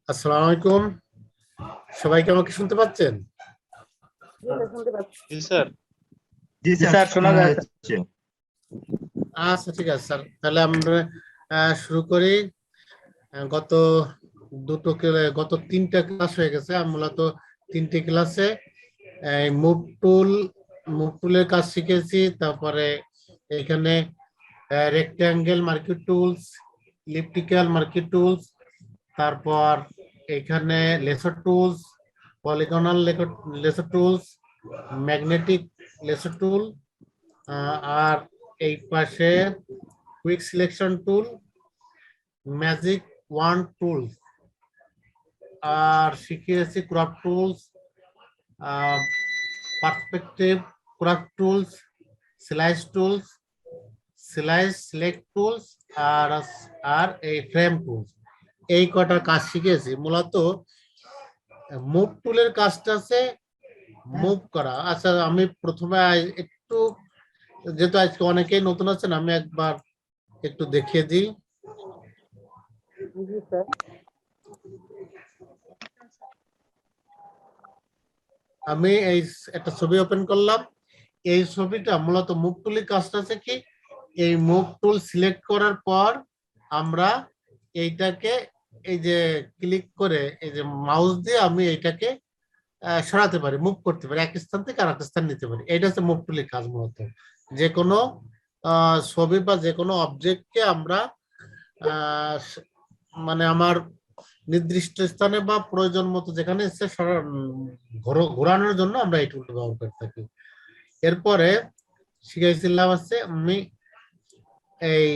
আসসালামু আলাইকুম। সবাই কি আমাকে শুনতে পাচ্ছেন? জি স্যার। জি স্যার, শোনা যাচ্ছে। আচ্ছা, ঠিক আছে স্যার, তাহলে আমরা শুরু করি। গত গত তিনটা ক্লাস হয়ে গেছে। আমি মূলত তিনটে ক্লাসে মুভ টুলের কাজ শিখেছি। তারপরে এখানে rectangle marquee tools, elliptical marquee tools, তারপর এখানে lasso tools, polygonal lasso tools, magnetic lasso tool, আর এই পাশে quick selection tool, magic wand tools, আর শিখিয়েছি crop tools, perspective crop tools, slice tools, slice select tools, আর আর এই ফ্রেম টুলস। এই কটা কাজ শিখেছি। মূলত মুভ টুলের কাজটা আছে মুভ করা। আচ্ছা, আমি প্রথমে একটু, যেহেতু আজকে অনেকেই নতুন আছেন, আমি একবার একটু দেখিয়ে দিই। আমি এই একটা ছবি ওপেন করলাম। এই ছবিটা মূলত মুভ টুলের কাজটা আছে কি, এই মুভ টুল সিলেক্ট করার পর আমরা এইটাকে এই যে ক্লিক করে এই যে মাউস দিয়ে আমি এইটাকে সরাতে পারি, মুভ করতে পারি, এক স্থান থেকে আর এক স্থান নিতে পারি। এটা হচ্ছে মুভ টুলের কাজ। মূলত যে কোনো ছবি বা যে কোনো অবজেক্টকে আমরা মানে আমার নির্দিষ্ট স্থানে বা প্রয়োজন মতো যেখানে ইচ্ছে ঘোরানোর জন্য আমরা এই টুলটা ব্যবহার করে থাকি। এরপরে শিখাইছিলাম হচ্ছে আমি এই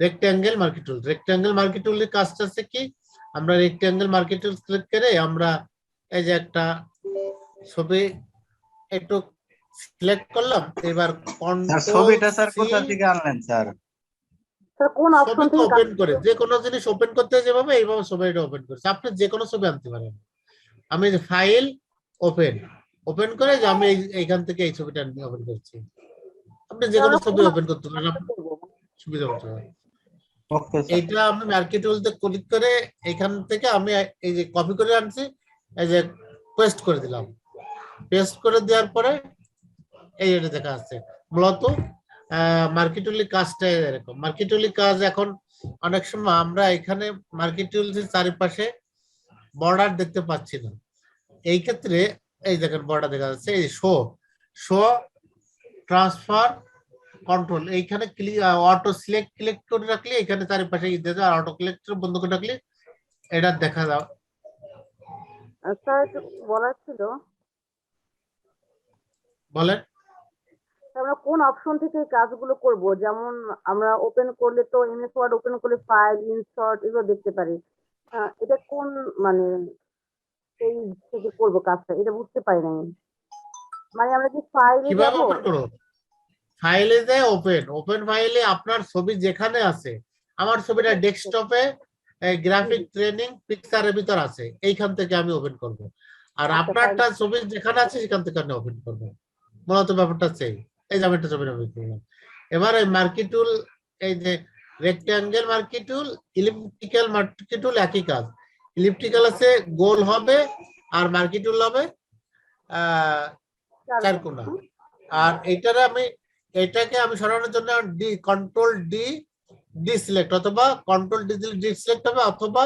রেক্ট্যাঙ্গেল মার্কেট টুল। রেক্ট্যাঙ্গেল মার্কেট টুলের কাজটা হচ্ছে কি, আমরা রেক্ট্যাঙ্গেল মার্কেট টুল সিলেক্ট করে আমরা এই যে একটা ছবি একটু সিলেক্ট করলাম। এবার ছবিটা স্যার কোথা থেকে আনলেন স্যার? কোন অপশন থেকে ওপেন করে যে কোনো জিনিস ওপেন করতে যেভাবে এইভাবে ছবিটা ওপেন করছি। আপনি যে কোনো ছবি আনতে পারেন। আমি ফাইল ওপেন করে যে আমি এইখান থেকে এই ছবিটা ওপেন করছি। আপনি যে কোনো ছবি ওপেন করতে পারেন, সুবিধা হচ্ছে। এইটা আমি মার্কেট টুলতে ক্লিক করে এখান থেকে আমি এই যে কপি করে আনছি, এই যে পেস্ট করে দিলাম। পেস্ট করে দেওয়ার পরে এই এটা দেখা যাচ্ছে। মূলত মার্কেট টুলের কাজটা এরকম। মার্কেট টুলের কাজ এখন অনেক সময় আমরা এখানে মার্কেট টুলের চারিপাশে বর্ডার দেখতে পাচ্ছি না। এই ক্ষেত্রে এই দেখেন বর্ডার দেখা যাচ্ছে। এই শো ট্রান্সফার কন্ট্রোল, এইখানে অটো সিলেক্ট ক্লিক করে রাখলে এখানে চারিপাশে আর অটো সিলেক্ট বন্ধ করে রাখলে এটা দেখা যাও। স্যার বলার ছিল, বলেন আমরা কোন অপশন থেকে কাজগুলো করব? যেমন আমরা ওপেন করলে তো এমএস ওয়ার্ড ওপেন করলে ফাইল, ইনসার্ট এগুলো দেখতে পারি। এটা কোন মানে এই থেকে করব কাজটা, এটা বুঝতে পারি না। মানে আমরা কি ফাইলে যাব? কিভাবে ওপেন করব? ফাইলে যায় ওপেন ফাইলে আপনার ছবি যেখানে আছে। আমার ছবিটা ডেস্কটপে গ্রাফিক ট্রেনিং পিকচারের ভিতর আছে, এইখান থেকে আমি ওপেন করব। আর আপনারটা ছবি যেখানে আছে সেখান থেকে আমি ওপেন করব। মূলত ব্যাপারটা হচ্ছে এই যে আমি একটা ছবি ওপেন করলাম। এবার এই মার্কেট টুল, এই যে rectangle marquee tool, elliptical marquee tool একই কাজ। ইলিপ্টিক্যাল আছে গোল হবে, আর মার্কেট টুল হবে চারকোনা। আর এটাকে আমি সরানোর জন্য কন্ট্রোল ডি সিলেক্ট অথবা কন্ট্রোল ডি সিলেক্ট হবে, অথবা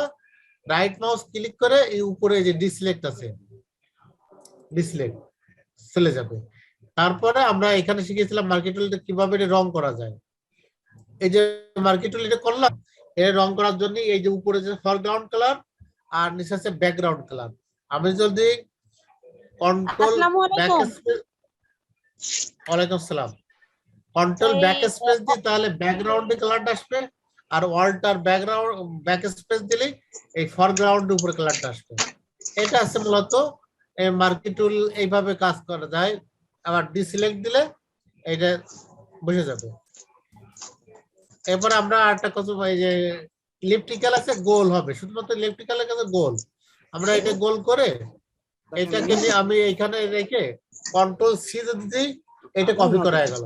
রাইট মাউস ক্লিক করে এই উপরে যে ডি সিলেক্ট আছে, ডি সিলেক্ট চলে যাবে। তারপরে আমরা এখানে শিখেছিলাম মার্কেট টুলটা কিভাবে রং করা যায়। এই যে মার্কেট টুল এটা করলাম, এর রং করার জন্য এই যে উপরে যে ফরগ্রাউন্ড কালার আর নিচে আছে ব্যাকগ্রাউন্ড কালার। আমি যদি কন্ট্রোল ব্যাক স্পেস, ওয়ালাইকুম আসসালাম, কন্ট্রোল ব্যাক স্পেস দিই তাহলে ব্যাকগ্রাউন্ডে কালারটা আসবে, আর অল্টার ব্যাকগ্রাউন্ড ব্যাক স্পেস দিলে এই ফরগ্রাউন্ডের উপরে কালারটা আসবে। এটা আছে মূলত এই মার্কেট টুল, এইভাবে কাজ করা যায়। আবার ডিসিলেক্ট দিলে এটা বসে যাবে। এরপর আমরা আরেকটা কথা, এই যে ইলিপ্টিক্যাল আছে গোল হবে, শুধুমাত্র ইলিপ্টিক্যালের কাছে গোল। আমরা এটা গোল করে এটাকে নিয়ে আমি এইখানে রেখে কন্ট্রোল সি যদি দিই, এটা কপি করা হয়ে গেল।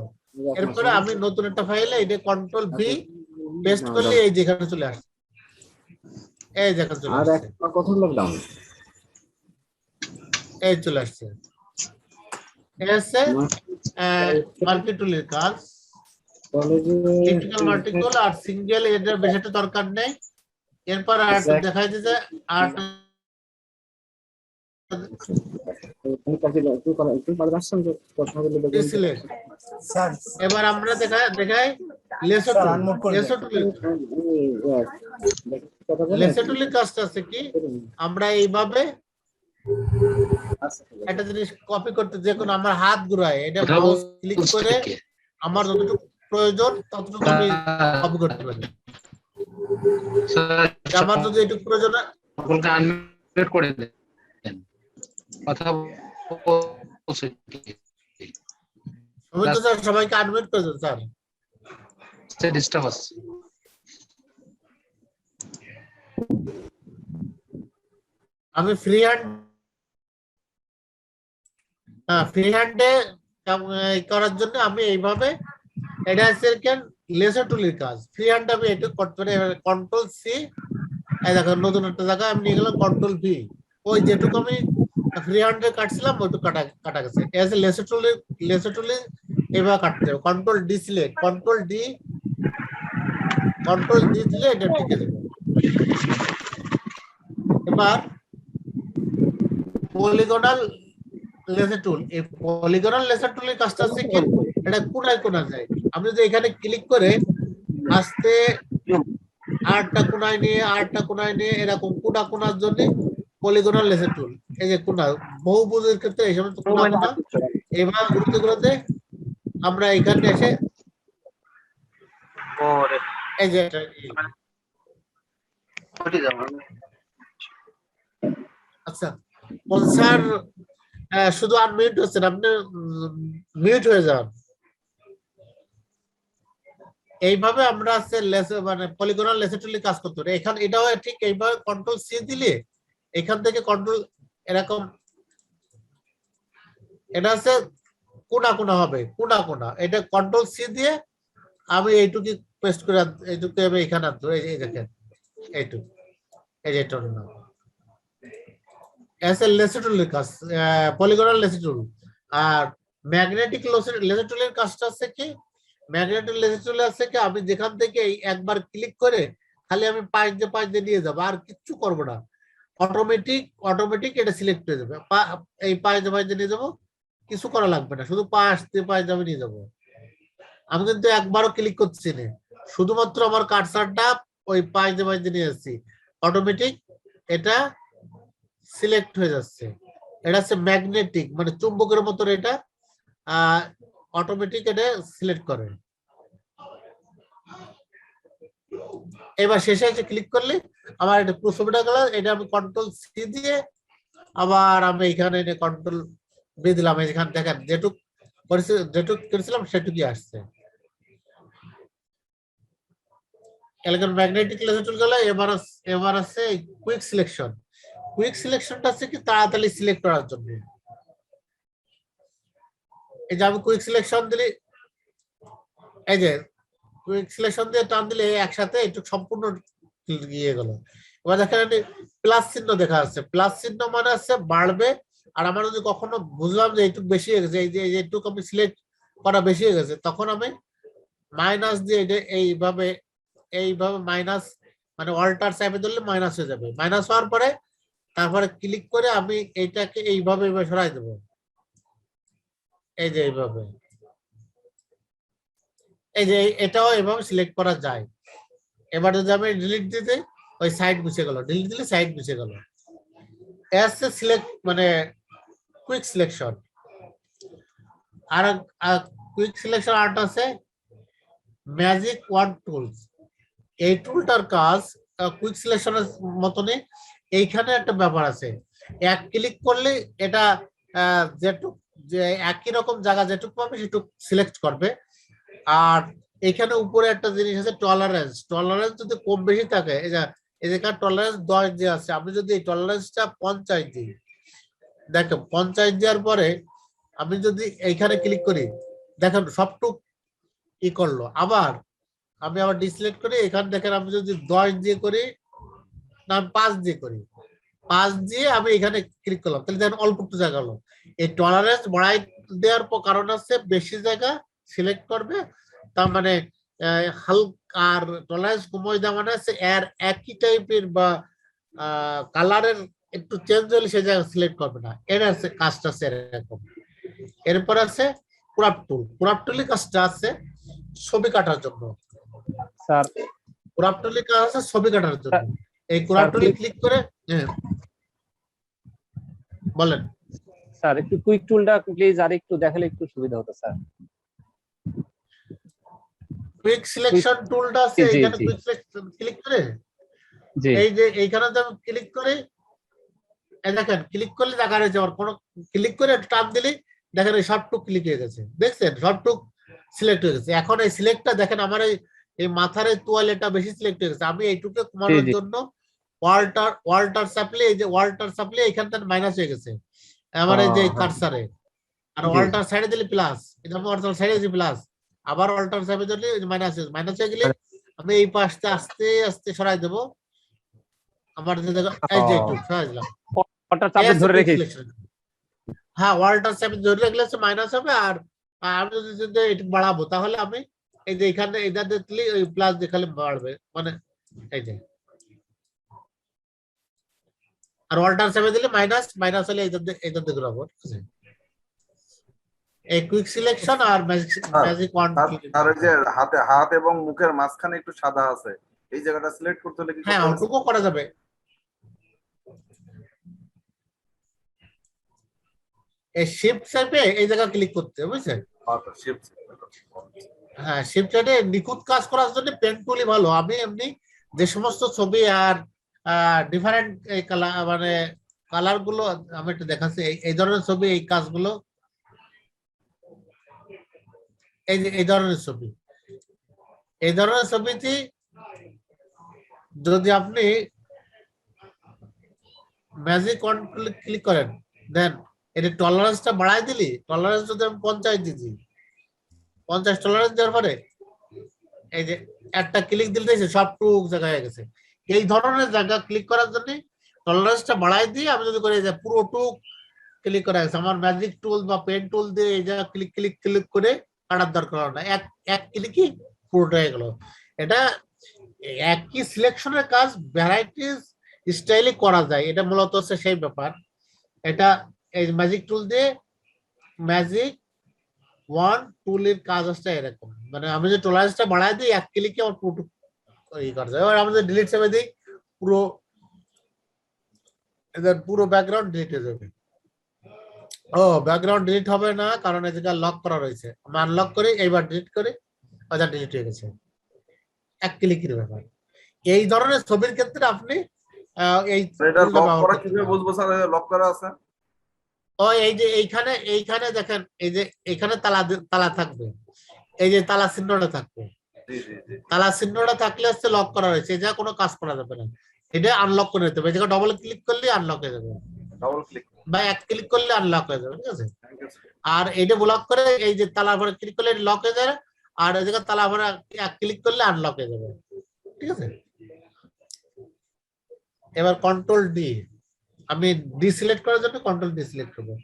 এরপরে আমি নতুন একটা ফাইলে এটা কন্ট্রোল ভি পেস্ট করলে এই যেখানে চলে আসে। এই দেখেন চলে আর আসছে, একটা কত লকডাউন এই চলে আসছে। এই হচ্ছে মাল্টিটুলের কাজ, কলেজে ইলেকট্রিক্যাল মাল্টিটুল আর সিঙ্গেল, এর বেশি একটা দরকার নেই। এরপর আর একটু দেখাই দিতে আর সিলেক্ট। এবার আমরা দেখাই লেসো টুলের কাজটা আছে কি, আমরা এইভাবে একটা জিনিস কপি করতে, যে কোনো আমার হাত ঘুরায় এটা মাউস ক্লিক করে আমার যতটুকু প্রয়োজন ততটুকু আমি কপি করতে পারি। আমার যদি এটুকু প্রয়োজন হয়, সকলকে আনমিউট করে দেন, কথা বলছে সুমিত স্যার সবাইকে আনমিউট করে দেন স্যার। ডিস্টার্ব হচ্ছে। আমি ফ্রি হ্যান্ডে করার জন্য আমি এইভাবে, এটা হচ্ছে লেজার টুলের কাজ। ফ্রি হ্যান্ডে আমি এটা করতে পারি। কন্ট্রোল সি, এই দেখো নতুন একটা জায়গা আমি নিয়ে গেলাম, কন্ট্রোল ভি, ওই যেটুকু আমি ফ্রি হ্যান্ডে কাটছিলাম ওইটুকু কাটা গেছে। এজ এ লেজার টুলে এভাবে কাটতে হবে। Control D select, control D দিলে এটা টিকে যাবে। এবার পলিগনাল লেজার টুল, এই পলিগনাল লেজার টুলের কাজটা হচ্ছে কি, এটা কোনায় কোনা যায়। আমি যদি এখানে ক্লিক করে আস্তে আটটা কোনায় নিয়ে এরকম কোনার জন্য পলিগনাল লেজার টুল। এই যে কোনা, বহুভুজের ক্ষেত্রে এই সমস্ত কোনা এইভাবে ঘুরতে আমরা এখানে এসে এই যে আচ্ছা স্যার, শুধু আনমিউট হচ্ছেন, আপনি মিউট হয়ে যান। এইভাবে আমরা মানে পলিগনাল লেজার টুলে কাজ করতে পারি। এখানে এটাও ঠিক এইভাবে কন্ট্রোল সি দিলে এখান থেকে কন্ট্রোল এরকম, এটা হচ্ছে কোনা হবে, কোনা এটা কন্ট্রোল সি দিয়ে আমি এইটুকু পেস্ট করে এইটুকু আমি এখানে আনতে, এই দেখেন এইটুকু, এই যে এটার নাম এস এ লেজার টুলের কাজ, পলিগনাল লেজার টুল। আর ম্যাগনেটিক লেজার টুলের কাজটা আছে কি, ম্যাগনেটিক লেজার টুল আছে কি, আমি যেখান থেকে একবার ক্লিক করে খালি আমি পাশ দিয়ে নিয়ে যাবো, আর কিচ্ছু করবো না, অটোমেটিক এটা সিলেক্ট হয়ে যাবে। এই পাশ দিয়ে নিয়ে যাবো, কিছু করা লাগবে না, শুধু পাশ দিয়ে নিয়ে যাবো। আমি কিন্তু একবারও ক্লিক করছি না, শুধুমাত্র আমার কার্সারটা ওই পাশ দিয়ে নিয়ে যাচ্ছি, অটোমেটিক এটা সিলেক্ট হয়ে যাচ্ছে। এটা হচ্ছে ম্যাগনেটিক, মানে চুম্বকের মতো, এটা অটোমেটিক এটা সিলেক্ট করে। এবার শেষে এসে ক্লিক করলে আমার এটা পুরো ছবিটা গেল। এটা আমি কন্ট্রোল সি দিয়ে আবার আমি এখানে কন্ট্রোল বি দিলাম, এখানে দেখেন যেটুক করেছিলাম সেটুকুই আসছে। ম্যাগনেটিক লেজার টুল গেল। এবার আছে কুইক সিলেকশন। কুইক সিলেকশনটা আছে কি, তাড়াতাড়ি সিলেক্ট করার জন্য। এই যে আমি কুইক সিলেকশন দিলে, এই যে কুইক সিলেকশন দিয়ে টান দিলে একসাথে একটু সম্পূর্ণ গিয়ে গেল। এবার দেখেন প্লাস চিহ্ন দেখা যাচ্ছে, প্লাস চিহ্ন মানে আছে বাড়বে। আর আমার যদি কখনো বুঝলাম যে এইটুকু বেশি হয়ে গেছে, এই যে এইটুকু আমি সিলেক্ট করা বেশি হয়ে গেছে, তখন আমি মাইনাস দিয়ে এইভাবে মাইনাস, মানে অল্টার চাপে ধরলে মাইনাস হয়ে যাবে। মাইনাস হওয়ার পরে তারপরে ক্লিক করে আমি এইটাকে এইভাবে সরাই দেবো, এই যে এইভাবে, এই যে এটাও এভাবে সিলেক্ট করা যায়। এবার যদি আমি ডিলিট দিতে, ওই সাইড মুছে গেল, ডিলিট দিলে সাইড মুছে গেল। সিলেক্ট মানে কুইক সিলেকশন। আর কুইক সিলেকশন আর্ট আছে ম্যাজিক ওয়ান টুলস। এই টুলটার কাজ কুইক সিলেকশনের মতনই। এইখানে একটা ব্যাপার আছে, এক ক্লিক করলে এটা যে একই রকম জায়গা যেটুকু পাবে সেটুকু সিলেক্ট করবে। আর এখানে উপরে একটা জিনিস আছে টলারেন্স যদি কম বেশি থাকে, এই যে টলারেন্স 10 দিয়ে আছে, আমি যদি এই টলারেন্সটা 50 দিই, দেখো 50 দেওয়ার পরে আমি যদি এইখানে ক্লিক করি, দেখেন সবটুক ই করলো। আবার আমি ডিসিলেক্ট করি, এখানে দেখেন আমি যদি 10 দিয়ে করি, না আমি 5 দিয়ে করি, 5 দিয়ে আমি এখানে ক্লিক করলাম, তাহলে দেখেন অল্প একটু জায়গা হলো। এই টলারেন্স বাড়াই দেওয়ার পর কারণ আছে বেশি জায়গা সিলেক্ট করবে, তার মানে হালকা, আর টলারেন্স কমিয়ে দেওয়া মানে আছে এর একই টাইপের বা কালারের একটু চেঞ্জ হলে সে জায়গা সিলেক্ট করবে না, এর আছে কাজটা আছে এরকম। এরপর আছে ক্রপ টুল, ক্রপ টুলের কাজটা আছে ছবি কাটার জন্য, স্যার ক্রপ টুলের কাজ আছে ছবি কাটার জন্য। এই ক্রপ টুলে ক্লিক করে বলেন স্যার একটু কুইক টুলটা প্লিজ আর একটু দেখালে একটু সুবিধা হতো স্যার। কুইক সিলেকশন টুলটা আছে জি, এখানে, জি। কুইক সিলেকশন ক্লিক করে জি এই যে এইখানে যদি আমি ক্লিক করি, এই দেখেন ক্লিক করলে দেখা যাচ্ছে আমার কোন ক্লিক করে একটু টান দিলে দেখেন এই সবটুক ক্লিক হয়ে গেছে, দেখছেন সবটুক সিলেক্ট হয়ে গেছে। এখন এই সিলেক্টটা দেখেন আমার এই মাথার এই তোয়ালেটা বেশি সিলেক্ট হয়ে গেছে, আমি এইটুকু কমানোর জি। জন্য ওয়াল্টার সাপ্লাই, এই যে ওয়াল্টার সাপ্লাই এখান থেকে মাইনাস হয়ে গেছে আমার এই যে কার্সারে, আর জি। ওয়াল্টার সাইডে দিলে প্লাস, এটা আমি ওয়াল্টার সাইডে দিলে প্লাস, আবার ওয়াল্টার সাইডে দিলে মাইনাস হয়ে গেলে আমি এই পাশটা আস্তে আস্তে সরাই দেবো, আমার যে দেখো এই যে একটু সরাই দিলাম, ওটা চাপে ধরে রেখে হ্যাঁ ওয়াল্টার সাইড ধরে রাখলে মাইনাস হবে। আর আমি যদি এটা বাড়াবো তাহলে আমি এই যে এখানে এটা দেখলে ওই প্লাস দেখালে বাড়বে, মানে এই যে, আর ওয়াল্টার সাইড দিলে মাইনাস, মাইনাস হলে এটা দেখে রাখবো, ঠিক আছে। এই কুইক সিলেকশন আর ম্যাজিক ওয়ান, আর ওই যে হাত এবং মুখের মাঝখানে একটু সাদা আছে, এই জায়গাটা সিলেক্ট করতে হলে কি হ্যাঁ ওটুকু করা যাবে। এই শিফট চাপে এই জায়গা ক্লিক করতে হবে, বুঝছেন? হ্যাঁ শিফট চাপে নিখুঁত কাজ করার জন্য পেন টুলই ভালো। আমি এমনি যে সমস্ত ছবি আর ডিফারেন্ট কালার মানে কালার গুলো আমি একটু দেখাচ্ছি, এই ধরনের ছবি, এই কাজগুলো, এই যে এই ধরনের ছবি, এই ধরনের ছবিতে যদি আপনি ম্যাজিক ওয়ান ক্লিক করেন, দেন এটা টলারেন্সটা বাড়াই দিলি, টলারেন্স যদি আমি 50 দিছি, 50 টলারেন্স দেওয়ার পরে এই যে একটা ক্লিক দিলে সবটুক জায়গা হয়ে গেছে। এই ধরনের জায়গা ক্লিক করার জন্য টলারেন্সটা বাড়াই দিয়ে আমি যদি করে যে পুরোটুক ক্লিক করা গেছে, আমার ম্যাজিক টুল বা পেন টুল দিয়ে এই জায়গা ক্লিক ক্লিক ক্লিক করে কাটার দরকার হয় না, এক ক্লিকই পুরোটা হয়ে গেল। এটা একই সিলেকশনের কাজ ভ্যারাইটিস স্টাইলে করা যায়, এটা মূলত হচ্ছে সেই ব্যাপার। এটা এই ম্যাজিক টুল দিয়ে ম্যাজিক ওয়ান টুলের কাজ হচ্ছে এরকম, মানে আমি যে টলারেন্সটা বাড়াই দিই এক ক্লিকে আমার পুরো করা যায়। এবার আমাদের ডিলিট চেপে দিই, পুরো এদের পুরো ব্যাকগ্রাউন্ড ডিলিট হয়ে যাবে। ও ব্যাকগ্রাউন্ড ডিলিট হবে না, কারণ এই জায়গায় লক করা রয়েছে, আমি আনলক করি, এইবার ডিলিট করি, ওটা ডিলিট হয়ে গেছে, এক ক্লিকের ব্যাপার। এই ধরনের ছবির ক্ষেত্রে আপনি এই বুঝবো স্যার লক করা আছে? ও এই যে এইখানে দেখেন, এই যে এইখানে তালা থাকবে, এই যে তালা চিহ্নটা থাকবে, তালা চিহ্নটা থাকলে হচ্ছে লক করা রয়েছে, যা কোনো কাজ করা যাবে না, এটা আনলক করে নিতে হবে। এই জায়গায় ডবল ক্লিক করলে আনলক হয়ে যাবে, ডাবল ক্লিক বা এক ক্লিক করলে আনলক হয়ে যাবে, ঠিক আছে। আর এইটা ব্লক করে এই যে তালা ভরে ক্লিক করলে লক হয়ে যাবে, আর এই জায়গায় তালা ভরে এক ক্লিক করলে আনলক হয়ে যাবে, ঠিক আছে। এবার কন্ট্রোল ডি, আমি ডিসিলেক্ট করার জন্য কন্ট্রোল ডি সিলেক্ট করবো।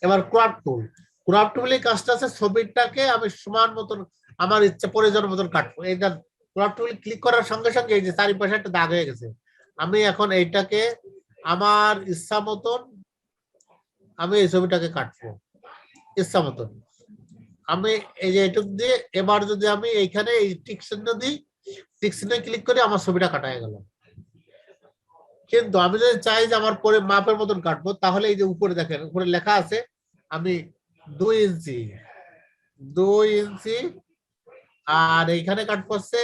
এবার ক্রপ টুল, ক্রপ টুলের কাজটা আছে ছবিটাকে আমি সমান মতন আমার ইচ্ছা প্রয়োজন মতন কাটবো। এই ক্রপ টুল ক্লিক করার সঙ্গে সঙ্গে এই যে চারিপাশে একটা দাগ হয়ে গেছে, আমি এখন এইটাকে আমার ইচ্ছা মতন আমি এই ছবিটাকে কাটবো ইচ্ছা মতন। আমি এই যে এটুক দিয়ে এবার যদি আমি এইখানে এই টিক চিহ্ন দিই, টিক চিহ্ন ক্লিক করে আমার ছবিটা কাটা হয়ে গেল। কিন্তু আমি যদি চাই যে আমার পরে মাপের মতন কাটবো, তাহলে এই যে উপরে দেখেন, উপরে লেখা আছে আমি 2 ইঞ্চি 2 ইঞ্চি, আর এইখানে কাটবো হচ্ছে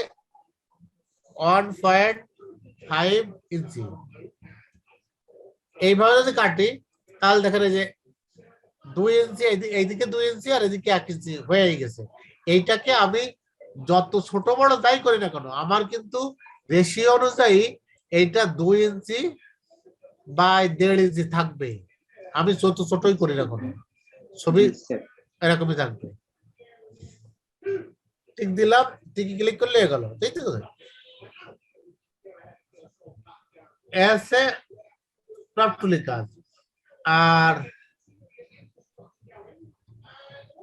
1.5 ইঞ্চি। এইভাবে যদি কাটি তাহলে দেখেন এই যে 2 ইঞ্চি, এইদিকে 2 ইঞ্চি আর এদিকে 1 ইঞ্চি হয়ে গেছে। এইটাকে আমি যত ছোট বড় তাই করি না কেন, আমার কিন্তু রেশিও অনুযায়ী এইটা 2 ইঞ্চি বা 1.5 ইঞ্চি থাকবে, আমি ছোট ছোটই করি না কোনো, ছবি এরকমই থাকবে। টিক দিলাম, টিক ক্লিক করলে গেল, তাই তো। আছে ক্রপ টুলের কাজ। আর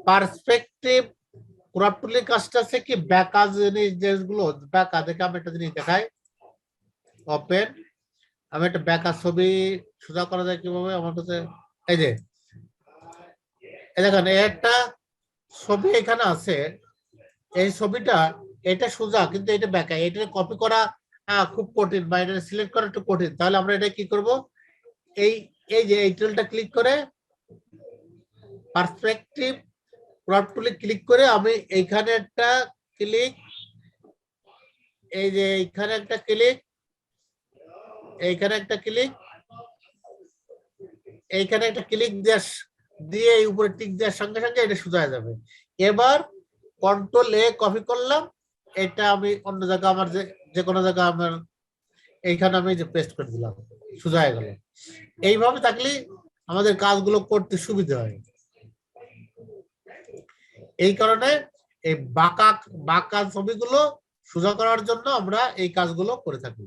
পার্সপেক্টিভ ক্রপ টুলের কাজটা আছে কি ব্যাকা জিনিসগুলো, ব্যাকা দেখে আমি একটা জিনিস দেখাই। ওপেন, আমি একটা ব্যাকা ছবি সোজা করা যায় কিভাবে আমার কাছে, এই যে দেখেন একটা ছবি এখানে আছে, এই ছবিটা এটা সোজা কিন্তু এটা ব্যাকা, এটা কপি করা খুব কঠিন বা এটা সিলেক্ট করা একটু কঠিন। তাহলে আমরা এটা কি করব, এই এই যে এই টুলটা ক্লিক করে পার্সপেক্টিভ ক্রপ টুলে ক্লিক করে আমি এইখানে একটা ক্লিক, এই যে এইখানে একটা ক্লিক, এইখানে একটা ক্লিক, এইখানে একটা ক্লিক দিয়ে এই উপরে টিক দেওয়ার সঙ্গে সঙ্গে এটা সোজা হয়ে যাবে। এবার কন্ট্রোল এ কপি করলাম, এটা আমি অন্য জায়গা আমার যে কোনো জায়গা আমার এইখানে আমি যে পেস্ট করে দিলাম, সোজা হয়ে গেল। এইভাবে থাকলে আমাদের কাজগুলো করতে সুবিধা হয়। এই কারণে এই বাঁকা বাঁকা ছবিগুলো সোজা করার জন্য আমরা এই কাজগুলো করে থাকি,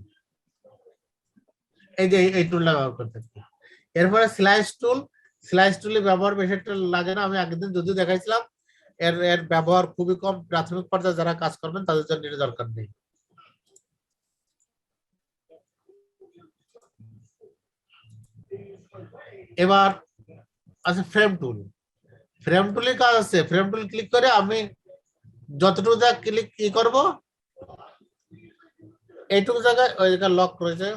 এই যে এই টুলটা ব্যবহার করে থাকি। এরপরে স্লাইস টুল, স্লাইস টুলের ব্যবহার বেশি একটা লাগে না, আমি আগের দিন যদিও দেখাইছিলাম। এর ব্যবহার খুবই কম, প্রাথমিক পর্যায়ে যারা কাজ করবেন তাদের জন্য এটা দরকার নেই। এবার আছে ফ্রেম টুল। ফ্রেম টুলের কাজ আছে, ফ্রেম টুল ক্লিক করে আমি যতটুকু জায়গা ক্লিক কি করব, এইটুকু জায়গায় ওই জায়গায় লক রয়েছে,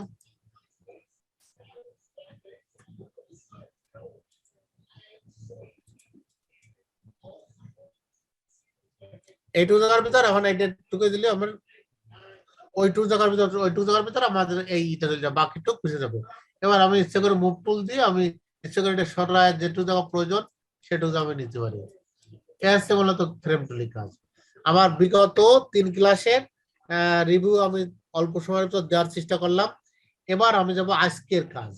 এইটুকু জায়গার ভিতর এখন এটা টুকে দিলে আমার ওইটুকু জায়গার ভিতর আমাদের এইটা চলে যাবে, বাকিটুক পিছিয়ে যাবে। এবার আমি ইচ্ছে করে মুভ টুল দিয়ে আমি ইচ্ছে করে এটা সরায় যেটুকু জায়গা প্রয়োজন সেটুকু আমি নিতে পারি। এসে মূলত ফ্রেম টুলের কাজ। আমার বিগত 3 ক্লাসের রিভিউ আমি অল্প সময়ের ভিতর দেওয়ার চেষ্টা করলাম। এবার আমি যাব আজকের কাজ।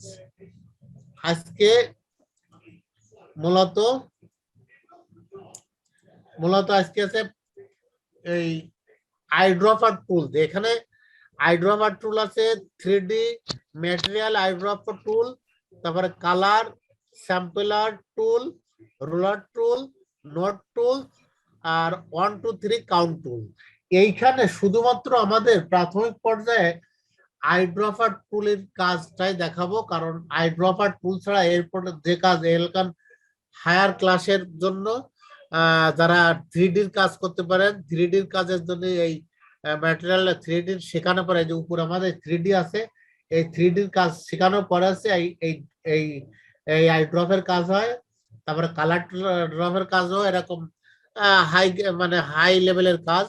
আজকে মূলত আজকে আছে এই আইড্রপার টুল। এখানে আইড্রপার টুল আছে, 3D ম্যাটেরিয়াল আইড্রপার টুল, তারপরে কালার স্যাম্পলার টুল, রোলার টুল, নোট টুল আর 1 2 3 কাউন্ট টুল। এইখানে শুধুমাত্র আমাদের প্রাথমিক পর্যায়ে আইড্রপার টুলের কাজটাই দেখাবো, কারণ আইড্রপার টুল ছাড়া এরপর যে কাজ এলাকার হায়ার ক্লাসের জন্য যারা 3D কাজ করতে পারেন, 3D কাজের জন্য এই ম্যাটেরিয়াল 3D শেখানোর পরে যে উপরে আমাদের 3D আছে, এই 3D কাজ শেখানোর পরে আছে এই আইড্রপের কাজ হয়, তারপরে কালার ড্রপের কাজ হয়, এরকম হাই লেভেলের কাজ।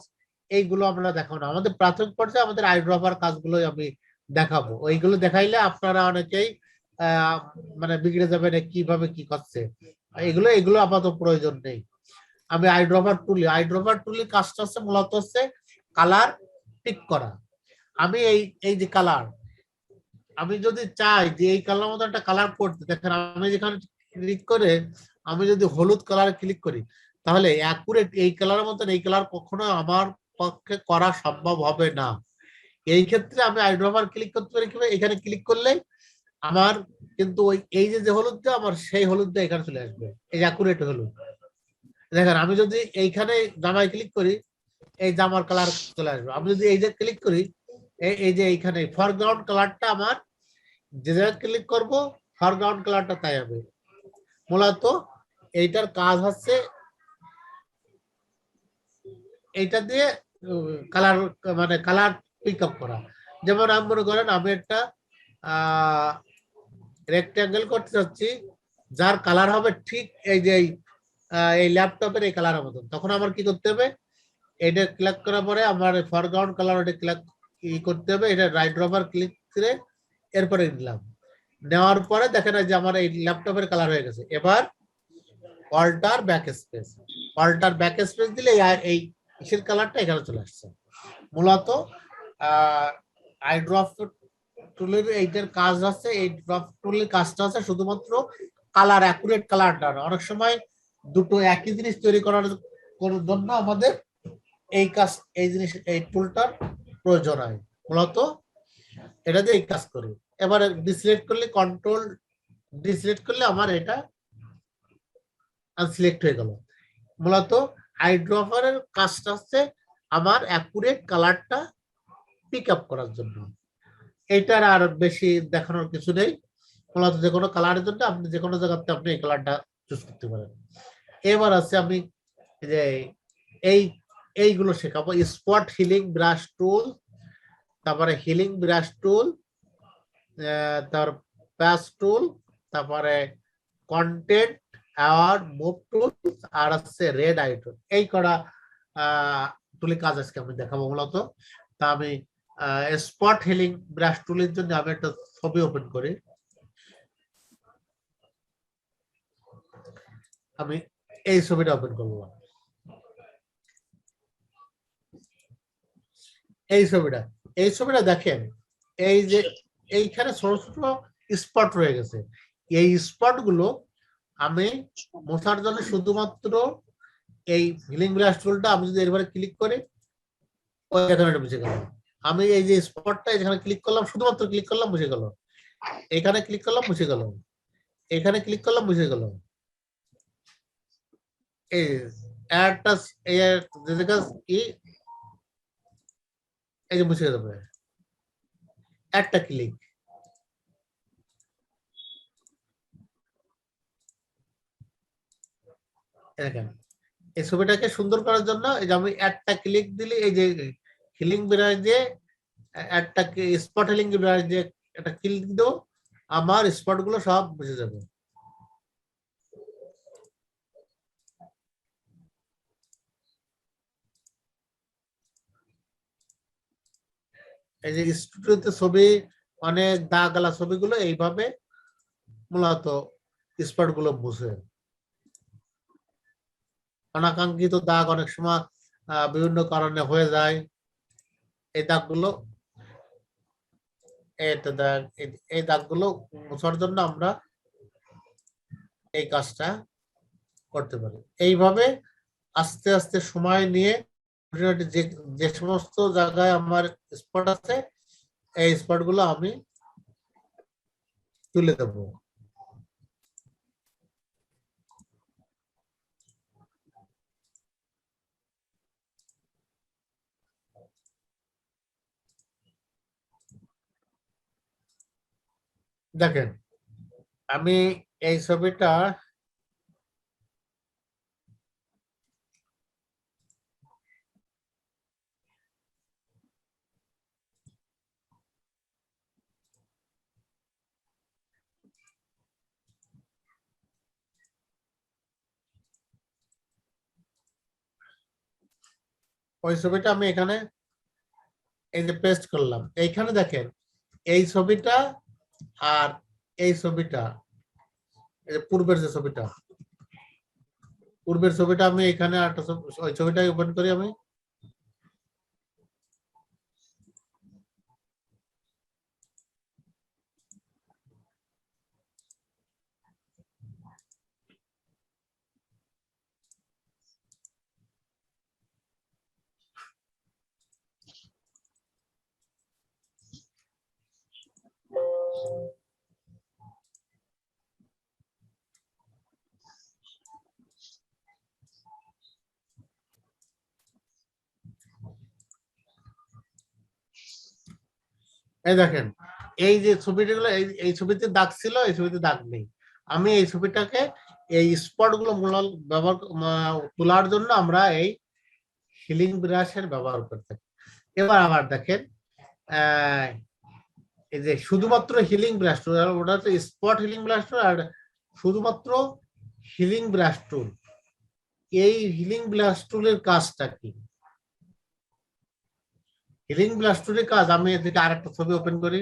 এইগুলো আমরা দেখাবো না, আমাদের প্রাথমিক পর্যায়ে আমাদের আইড্রপার কাজগুলোই আমি দেখাবো। ওইগুলো দেখাইলে আপনারা অনেকেই বিগড়ে যাবেন কিভাবে কি করছে। এগুলো আপাতত প্রয়োজন নেই। আমি আইড্রপার টুলের কাজটা হচ্ছে মূলত হচ্ছে কালার পিক করা। আমি এই যে কালার, আমি যদি চাই যে এই কালার মতো একটা কালার করতে, দেখেন আমি যেখানে ক্লিক করে আমি যদি হলুদ কালার ক্লিক করি, তাহলে অ্যাকুরেট এই কালারের মতন এই কালার কখনো আমার পক্ষে করা সম্ভব হবে না। এই ক্ষেত্রে আমি আইড্রপার ক্লিক করতে পারি কিভাবে, এখানে ক্লিক করলে আমার কিন্তু এই যে হলুদটা আমার সেই হলুদটা এখানে চলে আসবে, এই অ্যাকুরেট হলুদ। দেখেন আমি যদি এইখানে জামায় ক্লিক করি, এই জামার কালার চলে আসবে। আমি যদি এই যে ক্লিক করি, এই যে এইখানে ফরগ্রাউন্ড কালারটা আমার যে জায়গায় ক্লিক করব ফরগ্রাউন্ড কালারটা তাই হবে। মূলত এইটার কাজ হচ্ছে এইটা দিয়ে কালার পিক আপ করা। যেমন আমি মনে করেন আমি একটা রেক্ট্যাঙ্গেল করতে চাচ্ছি, যার কালার হবে ঠিক এই যে এই ল্যাপটপের এই কালারের মতন, তখন আমার কি করতে হবে, এটা ক্লিক করার পরে আমার ফরগ্রাউন্ড কালার এটা ক্লিক করতে হবে, এটা রাইট ড্রপার ক্লিক করে এরপরে নিলাম। নেওয়ার পরে দেখেন যে আমার এই ল্যাপটপের কালার হয়ে গেছে। এবার অল্টার ব্যাক স্পেস দিলে এই ইসের কালারটা এখানে চলে আসছে। মূলত আইড্রপ টুলের এইটার কাজ আছে, এই ড্রপ টুলের কাজটা আছে শুধুমাত্র কালার অ্যাকুরেট কালারটা। অনেক সময় দুটো একই জিনিস তৈরি করার জন্য আমাদের এই টুলটার প্রয়োজন হয়। মূলত এটা দিয়ে এই কাজ করি। এবারে ডিসিলেক্ট করলে কন্ট্রোল ডিসিলেক্ট করলে আমার এটা আনসিলেক্ট হয়ে গেল। মূলত আইড্রপারের কাজটা হচ্ছে আমার অ্যাকুরেট কালারটা পিক আপ করার জন্য। এটার আর বেশি দেখানোর কিছু নেই। মূলত যে কোনো কালারের জন্য আপনি যে কোনো জায়গাতে আপনি এই কালারটা চুজ করতে পারেন। এবার আছে আমি যে এইগুলো শেখাবো, স্পট হিলিং ব্রাশ টুল, তারপরে হিলিং ব্রাশ টুল, তার প্যাচ টুল, তারপরে কন্টেন্ট অ্যাওয়ার্ড মুভ টুল, আর আছে রেড আই টুল। এই করা টুলের কাজ আজকে আমি দেখাবো মূলত। তা আমি স্পট হিলিং ব্রাশ টুলের জন্য আমি একটা ছবি ওপেন করি। আমি এই ছবিটা ওপেন করবো। এই ছবিটা দেখেন, এই যে এইখানে ছোট ছোট স্পট রয়ে গেছে। এই স্পট গুলো আমি মোছার জন্য শুধুমাত্র এই হিলিং ব্রাশ টুলটা আমি যদি এবারে ক্লিক করি, ওই এখানে মুছে গেল। আমি এই যে স্পটটা এখানে ক্লিক করলাম, শুধুমাত্র ক্লিক করলাম, মুছে গেল। এখানে ক্লিক করলাম, মুছে গেল। এখানে ক্লিক করলাম, মুছে গেল। এই একটা এই যে মুছে যাবে একটা ক্লিক। দেখেন এই ছবিটাকে সুন্দর করার জন্য এই যে আমি একটা ক্লিক দিলে এই যে হিলিং ব্রাশ দিয়ে একটা স্পট হিলিং ব্রাশ দিয়ে একটা ক্লিক দেবো, আমার স্পট গুলো সব মুছে যাবে। এই যে স্টুডিওতে ছবি অনেক দাগ গালা ছবিগুলো এইভাবে মূলত স্পট গুলো মুছে। অনাকাঙ্ক্ষিত দাগ অনেক সময় বিভিন্ন কারণে হয়ে যায়। এই দাগগুলো এই দাগগুলো মোছার জন্য আমরা এই কাজটা করতে পারি। এইভাবে আস্তে আস্তে সময় নিয়ে যে সমস্ত জায়গায় আমার স্পট আছে এই স্পট গুলো আমি তুলে দেব। দেখেন আমি এই ছবিটা ওই ছবিটা আমি এখানে এই যে পেস্ট করলাম। এইখানে দেখেন এই ছবিটা আর এই ছবিটা, এই যে পূর্বের যে ছবিটা, পূর্বের ছবিটা আমি এখানে একটা ওই ছবিটাই ওপেন করি আমি। এই দেখেন এই যে ছবিগুলো এই ছবিতে দাগ ছিল, এই ছবিতে দাগ নেই। আমি এই ছবিটাকে এই স্পট গুলো ব্যবহার তোলার জন্য আমরা এই হিলিং ব্রাশের ব্যবহার করে থাকি। এবার আবার দেখেন এই যে শুধুমাত্র হিলিং ব্রাশ টুল, ওটা হচ্ছে স্পট হিলিং ব্রাশ টুল আর শুধুমাত্র হিলিং ব্রাশ টুল। এই হিলিং ব্রাশ টুলের কাজটা কি? হিলিং ব্রাশ টুলের কাজ, আমি এদিকে আরেকটা ছবি ওপেন করি।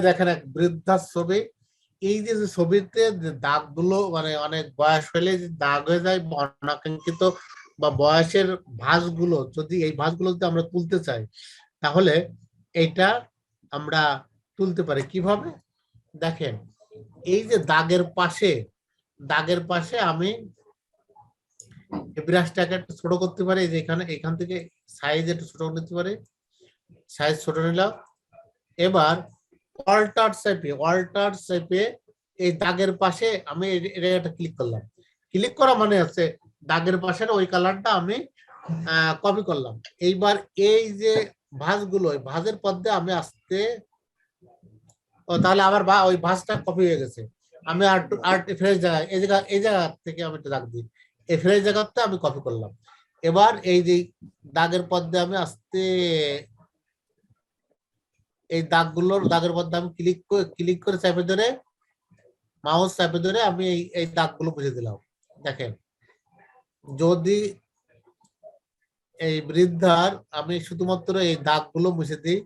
দেখেন এক বৃদ্ধার ছবি। এই যে ছবিতে যে দাগগুলো মানে অনেক বয়স হলে যে দাগ হয়ে যায় অনাকাঙ্ক্ষিত বা বয়সের ভাঁজগুলো, যদি এই ভাঁজগুলো যদি আমরা তুলতে চাই তাহলে এইটা আমরা তুলতে পারি কিভাবে? দেখেন এই যে দাগের পাশে আমি এই ব্রাশটাকে একটু ছোট করতে পারি, যে এখান থেকে সাইজ একটু ছোট নিতে পারি, সাইজ ছোট নিলাম। এবার অল্টার শেপে এই দাগের পাশে আমি এটা ক্লিক করলাম। ক্লিক করা মানে আছে দাগের পাশের ওই কালারটা আমি কপি করলাম। এইবার এই যে ভাঁজগুলো, ওই ভাঁজের পথে আমি আসতে, ও তাহলে আবার ওই ভাঁজটা কপি হয়ে গেছে। আমি আর ফ্রেশ জায়গায় এই জায়গা থেকে আমি একটা দাগ দিই, এই ফ্রেশ জায়গাতে আমি কপি করলাম। এবার এই যে দাগের পথে আমি আসতে, এই দাগের মধ্যে আমি ক্লিক করে চাপে ধরে, মাউস চাপে ধরে আমি এই দাগগুলো মুছে দিলাম। দেখেন, যদি এই বৃদ্ধার আমি শুধুমাত্র এই দাগগুলো মুছে দিই,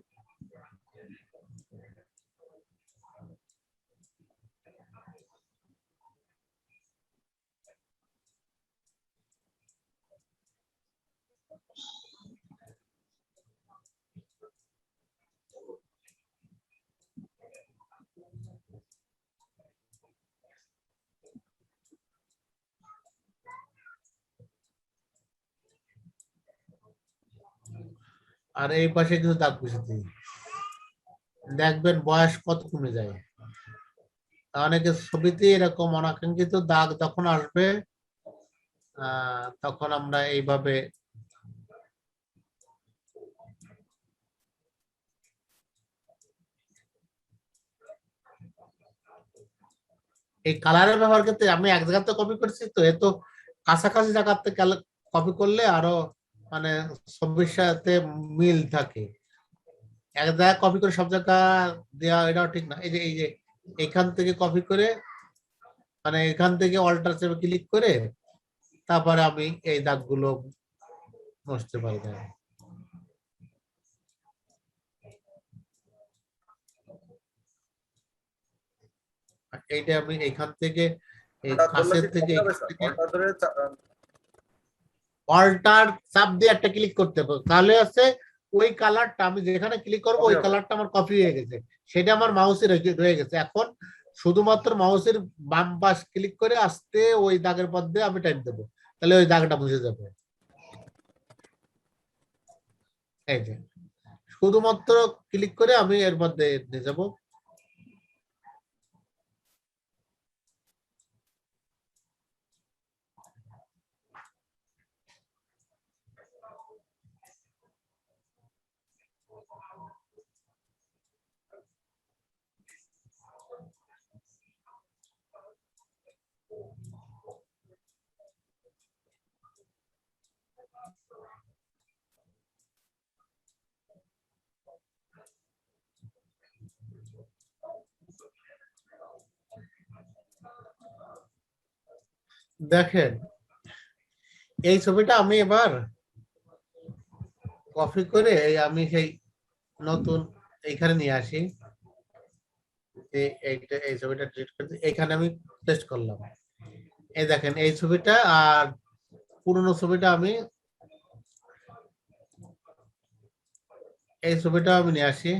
আর এই পাশে কিছু দাগ মুছে দিই, দেখবেন বয়স কত কমে যায়। অনেকের ছবিতে এরকম অনাকাঙ্ক্ষিত দাগ যখন আসবে, তখন আমরা এইভাবে এই কালারের ব্যবহার ক্ষেত্রে আমি এক জায়গাতে কপি করছি, তো এত কাছাকাছি জায়গাতে কপি করলে আরো মানে ছবির সাথে মিল থাকে। এক জায়গায় কপি করে সব জায়গা দেওয়া এটাও ঠিক না। এই যে এখান থেকে কপি করে, মানে এখান থেকে অল্টার চেপে ক্লিক করে তারপরে আমি এই দাগগুলো মুছতে পারি না। এইটা আমি এখান থেকে এই কাছের থেকে অল্টার চাপ দিয়ে একটা ক্লিক করতে হবে, তাহলে আছে ওই কালারটা আমি যেখানে ক্লিক করবো ওই কালারটা আমার কপি হয়ে গেছে, সেটা আমার মাউসে রয়ে গেছে। এখন শুধুমাত্র মাউসের বাম পাশ ক্লিক করে আসতে ওই দাগের মধ্যে আমি টাইপ দেবো, তাহলে ওই দাগটা মুছে যাবে। এই যে শুধুমাত্র ক্লিক করে আমি এর মধ্যে নিয়ে যাবো। দেখেন, এই ছবিটা আমি এবার কপি করে আমি সেই নতুন এইখানে নিয়ে আসি। এই ছবিটা ডিলিট করে এখানে আমি পেস্ট করলাম। এই দেখেন এই ছবিটা আর পুরনো ছবিটা আমি নিয়ে আসি।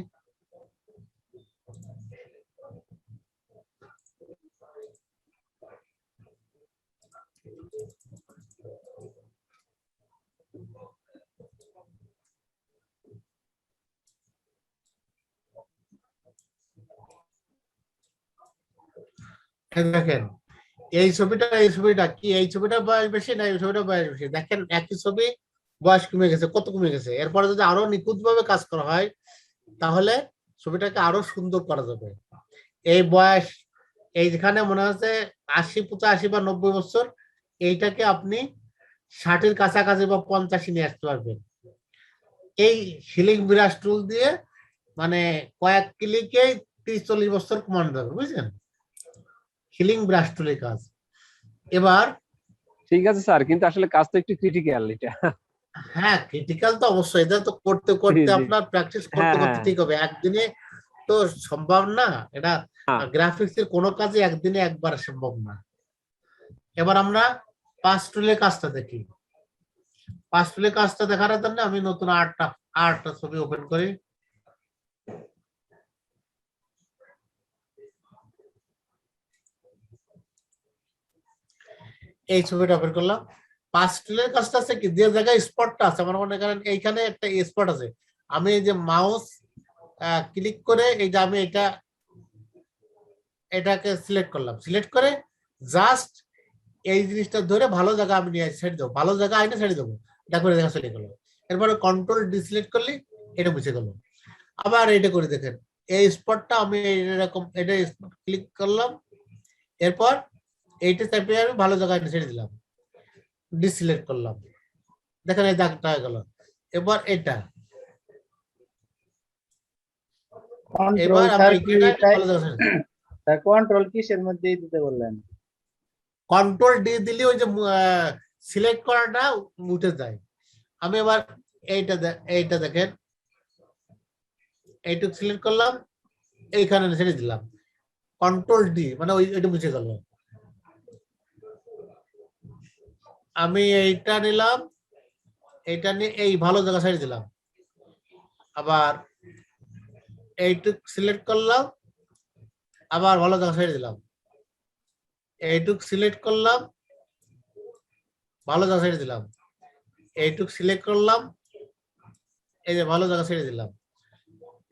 দেখেন এই ছবিটা কি, এই ছবিটা বয়স বেশি না এই ছবিটা বয়স বেশি? দেখেন একই ছবি, বয়স কমে গেছে, কত কমে গেছে। এরপরে যদি আরো নিখুঁত ভাবে কাজ করা হয় তাহলে ছবিটাকে আরো সুন্দর করা যাবে। এই বয়স এইখানে মনে হচ্ছে 80, 85 বা 90 বছর, এইটাকে আপনি 60-এর কাছাকাছি বা 85 নিয়ে আসতে পারবেন এই হিলিং ব্রাশ টুল দিয়ে। মানে কয়েক ক্লিকে 30-40 বছর কমানো যাবে, বুঝছেন? হিলিং ব্রাশ টুলের কাজ। এবার ঠিক আছে স্যার, কিন্তু আসলে কাজ তো একটু ক্রিটিক্যাল এটা। হ্যাঁ, ক্রিটিক্যাল তো অবশ্যই, এটা তো করতে করতে জি। আপনার প্র্যাকটিস হ্যাঁ, করতে করতে হ্যাঁ। ঠিক হবে। একদিনে তো সম্ভব না এটা, হ্যাঁ। গ্রাফিক্স এর কোনো কাজই একদিনে একবার সম্ভব না। এবার আমরা পাস টুলের কাজটা দেখি। পাস টুলের কাজটা দেখার জন্য আমি নতুন আটটা ছবি ওপেন করি। এই ছবিটা ওপেন করলাম। পাস টুলের কাজটা আছে কি, যে জায়গায় স্পটটা আছে, আমার মনে করেন এইখানে একটা স্পট আছে, আমি এই যে মাউস ক্লিক করে এই যে আমি এটাকে সিলেক্ট করলাম, সিলেক্ট করে জাস্ট এই জিনিসটা ধরে ভালো জায়গা আমি নিয়ে ছেড়ে দেবো, ভালো জায়গা আইনে ছেড়ে দেবো, এটা করে দেখা চলে গেলো। এরপরে কন্ট্রোল ডি সিলেক্ট করলে এটা মুছে গেল। আবার এটা করে দেখেন, এই স্পটটা আমি এরকম এটা ক্লিক করলাম, এরপর এইটা চাপিয়ে আমি ভালো জায়গায় ছেড়ে দিলাম, ডিসিলেক্ট করলাম, দেখেন এই দাগটা হয়ে গেল। এবার এটা কন্ট্রোল এবার স্যার আমি কি এটা ভালো জায়গায় স্যার কন্ট্রোল কিসের মধ্যে দিতে বললেন? কন্ট্রোল ডি দিলে ওই যে সিলেক্ট করাটা উঠে যায়। আমি এবার এইটা দেখেন, এইটুকু সিলেক্ট করলাম, এইখানে ছেড়ে দিলাম, কন্ট্রোল ডি মানে ওই এটা মুছে গেল। আমি এইটা নিলাম, এইটা নিয়ে এই ভালো জায়গা ছেড়ে দিলাম, আবার এইটুক সিলেক্ট করলাম, আবার ভালো জায়গা ছেড়ে দিলাম, এইটুক সিলেক্ট করলাম, ভালো জায়গা ছেড়ে দিলাম, এইটুক সিলেক্ট করলাম, এই যে ভালো জায়গা ছেড়ে দিলাম,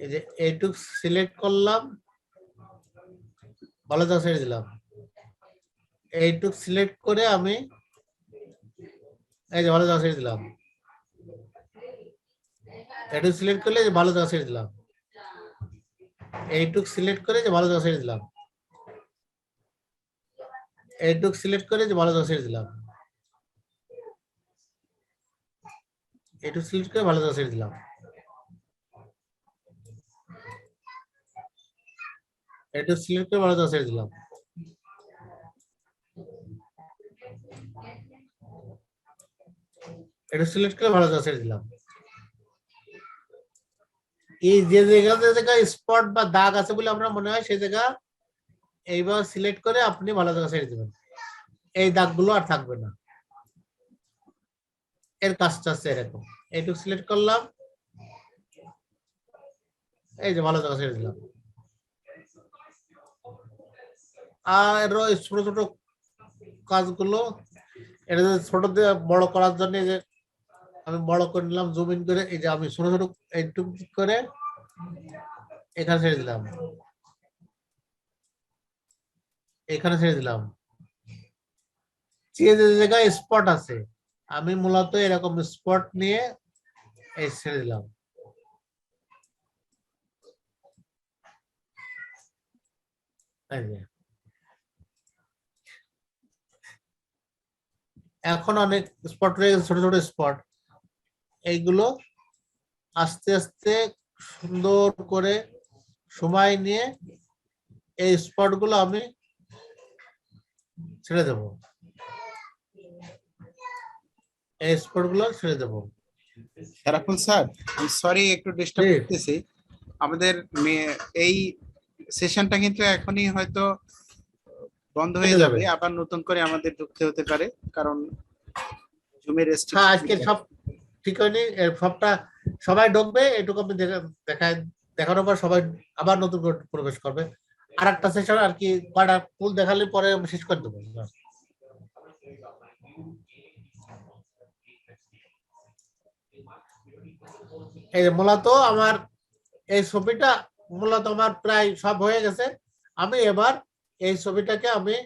এই যে এইটুক সিলেক্ট করলাম, ভালো জায়গা ছেড়ে দিলাম, এইটুক সিলেক্ট করে আমি এই যে ভালো জায়গা ছেড়ে দিলাম, এইটুক সিলেক্ট করলে যে ভালো জায়গা ছেড়ে দিলাম, এইটুক সিলেক্ট করে যে ভালো জায়গা ছেড়ে দিলাম, এইটুক সিলেক্ট করে যে ভালো জায়গা ছেড়ে দিলাম, এইটুক সিলেক্ট করে ভালো জায়গা ছেড়ে দিলাম, এইটুক সিলেক্ট করে ভালো জায়গা ছেড়ে দিলাম, এটা সিলেক্ট করে ভালো জায়গা ছেড়ে দিলাম। এই যে জায়গায় স্পট বা দাগ আছে বলে আমরা মনে হয় সেই জায়গা এইবার সিলেক্ট করে আপনি ভালো জায়গা ছেড়ে দিবেন, এই দাগগুলো আর থাকবে না। এর কাজটা আছে এরকম, এইটুকু সিলেক্ট করলাম, এই যে ভালো জায়গা ছেড়ে দিলাম। আর ছোট ছোট কাজগুলো এটা ছোট দিয়ে বড় করার জন্য যে আমি বড় করে নিলাম, জুম ইন করে, এই যে আমি ছোট ছোট এইটুকু করে এখানে ছেড়ে দিলাম, এখানে ছেড়ে দিলাম। যে জায়গায় স্পট আছে আমি মূলত এরকম স্পট নিয়ে এই ছেড়ে দিলাম। এখন অনেক স্পট রয়ে গেছে, ছোট ছোট স্পট, এইগুলো আস্তে আস্তে সুন্দর করে সময় নিয়ে এই স্পট গুলো আমি ছেড়ে দেব, এই স্পট গুলো ছেড়ে দেব। রাফুল স্যার, আমি সরি একটু ডিস্টার্ব করতেছি। আমাদের এই সেশনটা কিন্তু এখনই হয়তো বন্ধ হয়ে যাবে, আবার নতুন করে আমাদের ঢুকতে হতে পারে, কারণ জুমের হ্যাঁ আজকে সব ঠিক হয়নি, সবটা সবাই ঢুকবে, এটুকু আমি দেখানোর পর সবাই আবার নতুন করে প্রবেশ করবে। আর একটা সেশন আর কি কয়টা ফুল দেখালে পরে শেষ করে দেবো। এই মূলত আমার এই ছবিটা মূলত আমার প্রায় সব হয়ে গেছে। আমি এবার এই ছবিটাকে আমি